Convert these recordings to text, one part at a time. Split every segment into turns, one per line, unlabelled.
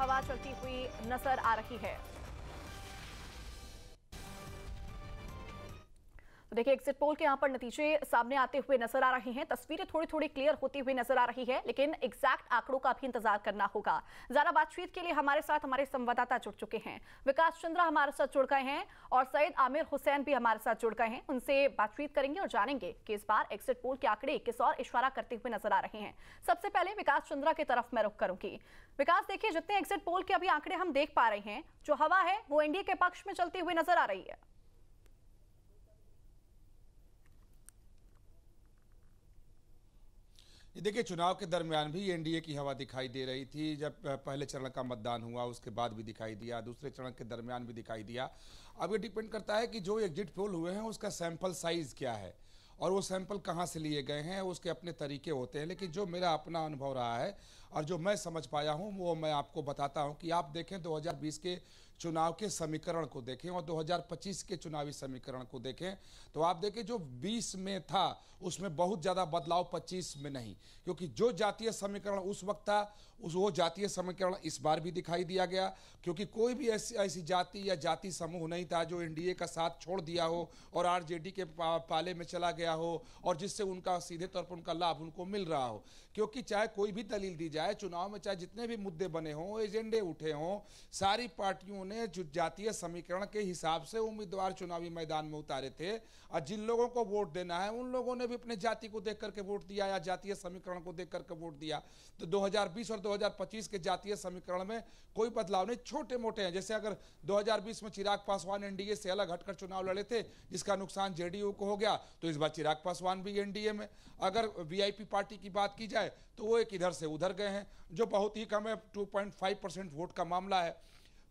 हवा चलती हुई नजर आ रही है। तो देखिए, एग्जिट पोल के यहां पर नतीजे सामने आते हुए नजर आ रहे हैं। तस्वीरें थोड़ी थोड़ी क्लियर होती हुई नजर आ रही है, लेकिन एग्जैक्ट आंकड़ों का भी इंतजार करना होगा। ज्यादा बातचीत के लिए हमारे साथ हमारे संवाददाता जुड़ चुके हैं। विकास चंद्रा हमारे साथ जुड़ गए हैं और सैयद आमिर हुसैन भी हमारे साथ जुड़ गए हैं। उनसे बातचीत करेंगे और जानेंगे कि इस बार एग्जिट पोल के आंकड़े किस और इशारा करते हुए नजर आ रहे हैं। सबसे पहले विकास चंद्रा की तरफ मैं रुख करूंगी। विकास, देखिए, जितने एग्जिट पोल के अभी आंकड़े हम देख पा रहे हैं, जो हवा है वो एनडीए के पक्ष में चलती हुई नजर आ रही है।
देखिए, चुनाव के दरमियान भी एनडीए की हवा दिखाई दे रही थी। जब पहले चरण का मतदान हुआ उसके बाद भी दिखाई दिया, दूसरे चरण के दरमियान भी दिखाई दिया। अब ये डिपेंड करता है कि जो एग्जिट पोल हुए हैं उसका सैंपल साइज क्या है और वो सैंपल कहाँ से लिए गए हैं, उसके अपने तरीके होते हैं। लेकिन जो मेरा अपना अनुभव रहा है और जो मैं समझ पाया हूँ वो मैं आपको बताता हूँ कि आप देखें 2020 के चुनाव के समीकरण को देखें और 2025 के चुनावी समीकरण को देखें तो आप देखें जो 20 में था उसमें बहुत ज़्यादा बदलाव 25 में नहीं, क्योंकि जो जातीय समीकरण उस वक्त था वो जातीय समीकरण इस बार भी दिखाई दिया गया। क्योंकि कोई भी ऐसी जाति या जाति समूह नहीं था जो एनडीए का साथ छोड़ दिया हो और आरजेडी के पाले में चला गया हो और जिससे उनका सीधे तौर पर उनका लाभ उनको मिल रहा हो। क्योंकि चाहे कोई भी दलील दी जाए, चुनाव में चाहे जितने भी मुद्दे बने हों, एजेंडे उठे हों, सारी पार्टियों ने जो जातीय समीकरण के हिसाब से उम्मीदवार चुनावी मैदान में उतारे थे और जिन लोगों को वोट देना है उन लोगों ने भी अपने जाति को देख करके वोट दिया या जातीय समीकरण को देख करके वोट दिया। तो 2020 और 2025 के जातीय समीकरण में कोई बदलाव नहीं, छोटे मोटे हैं। जैसे अगर 2020 में चिराग पासवान एनडीए से अलग हटकर चुनाव लड़े थे जिसका नुकसान जेडीयू को हो गया, तो इस बार चिराग पासवान भी एनडीए में। अगर वीआईपी पार्टी की बात की जाए तो वो एक इधर से उधर गए हैं, जो बहुत ही कम है, 2.5% वोट का मामला है।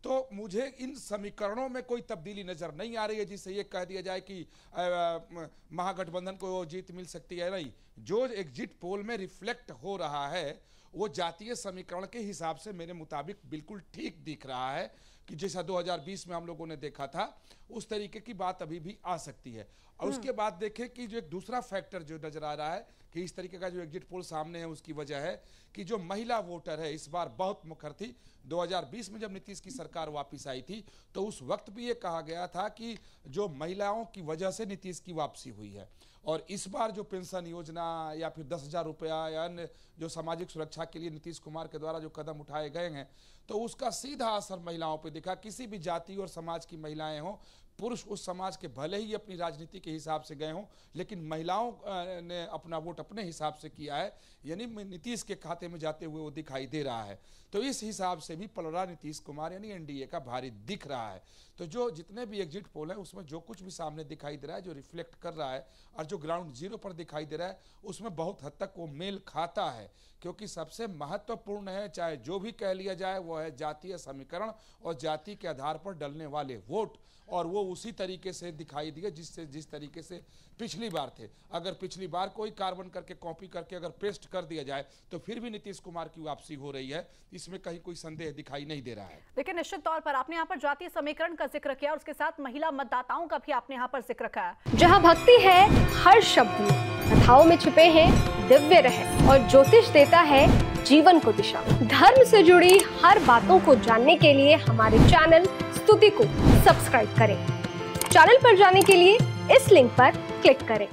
तो मुझे इन समीकरणों में कोई तब्दीली नजर नहीं आ रही है जिससे ये कह दिया जाए कि महागठबंधन को जीत मिल सकती है। नहीं, जो एग्जिट पोल में रिफ्लेक्ट हो रहा है वो जातीय समीकरण के हिसाब से मेरे मुताबिक बिल्कुल ठीक दिख रहा है कि जैसा 2020 में हम लोगों ने देखा था उस तरीके की बात अभी भी आ सकती है। और उसके बाद देखें कि जो एक दूसरा फैक्टर जो नजर आ रहा है कि इस तरीके का जो एग्जिट पोल सामने है उसकी वजह है कि जो महिला वोटर है इस बार बहुत मुखर थी। 2020 में जब नीतीश की सरकार वापस आई थी तो उस वक्त भी ये कहा गया था कि जो महिलाओं की वजह से नीतीश की वापसी हुई है। और इस बार जो पेंशन योजना या फिर 10,000 रुपया या अन्य जो सामाजिक सुरक्षा के लिए नीतीश कुमार के द्वारा जो कदम उठाए गए हैं तो उसका सीधा असर महिलाओं पर दिखा। किसी भी जाति और समाज की महिलाएं हों, पुरुष उस समाज के भले ही अपनी राजनीति के हिसाब से गए हों, लेकिन महिलाओं ने अपना वोट अपने हिसाब से किया है, यानी नीतीश के खाते में जाते हुए वो दिखाई दे रहा है। तो इस हिसाब से भी पलड़ा नीतीश कुमार यानी एनडीए का भारी दिख रहा है। तो जो जितने भी एग्जिट पोल हैं उसमें जो कुछ भी सामने दिखाई दे रहा है, जो रिफ्लेक्ट कर रहा है और जो ग्राउंड जीरो पर दिखाई दे रहा है उसमें बहुत हद तक वो मेल खाता है। क्योंकि सबसे महत्वपूर्ण है, चाहे जो भी कह लिया जाए, वो है जातीय समीकरण और जाति के आधार पर डलने वाले वोट। और वो उसी तरीके से दिखाई दिए जिस तरीके से पिछली बार थे। अगर पिछली बार कोई कार्बन करके कॉपी करके अगर पेस्ट कर दिया जाए तो फिर भी नीतीश कुमार की वापसी हो रही है, इसमें कहीं कोई संदेह दिखाई नहीं दे रहा है।
लेकिन निश्चित तौर पर आपने यहाँ पर जातीय समीकरण का जिक्र किया और उसके साथ महिला मतदाताओं का भी आपने यहाँ पर जिक्र किया।
जहाँ भक्ति है हर शब्द में, कथाओं में छुपे हैं दिव्य रहस्य और ज्योतिष देता है जीवन को दिशा। धर्म से जुड़ी हर बातों को जानने के लिए हमारे चैनल स्तुति को सब्सक्राइब करें। चैनल पर जाने के लिए इस लिंक पर क्लिक करें।